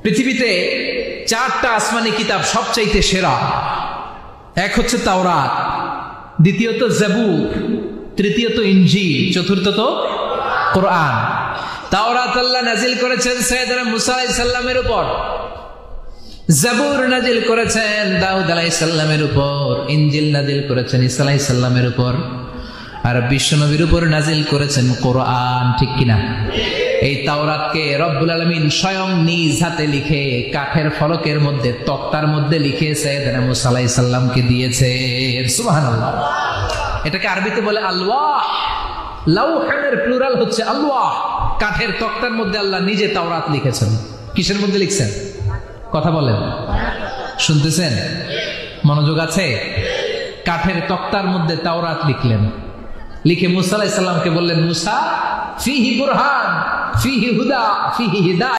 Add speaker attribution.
Speaker 1: পৃথিবীতে চারটা আসমানি কিতাব সবচাইতে সেরা। এক হচ্ছে তাওরাত, দ্বিতীয়ত জাবুর, তৃতীয়ত ইনজিল, চতুর্থত কোরআন। তাওরাত আল্লাহ নাজিল করেছেন সাইয়েদনা মুসা আলাইহিস সালামের উপর, জাবুর নাজিল করেছেন দাউদ আলাইহিস সালামের উপর, ইনজিল নাজিল করেছেন ঈসা আলাইহিস সালামের উপর, আর বিশ্বনবীর উপর নাজিল করেছেন কোরআন। ঠিক কিনা? এই তাওরাতকে রব্বুল আলামিন স্বয়ং নিজ হাতে লিখে কাঠের ফলকের মধ্যে, তক্তার মধ্যে লিখে সাইয়েদনা মুসা আলাইহিস সালামকে দিয়েছেন। সুবহানাল্লাহ। এটাকে আরবিতে বলে আলওয়াহ। লাউহের প্লুরাল হচ্ছে আলওয়াহ। কাঠের তক্তার মধ্যে আল্লাহ নিজে তাওরাত লিখেছেন। কিসের মধ্যে লিখছেন? কথা বলেন, শুনতেছেন? মনোযোগ আছে? কাঠের তক্তার মধ্যে তাওরাত লিখলেন, লিখে মুসা আলাইহিস সালামকে বললেন, মুসা ফিহি বুরহান, ফিহি হুদা, ফিহি হিদায়াহ।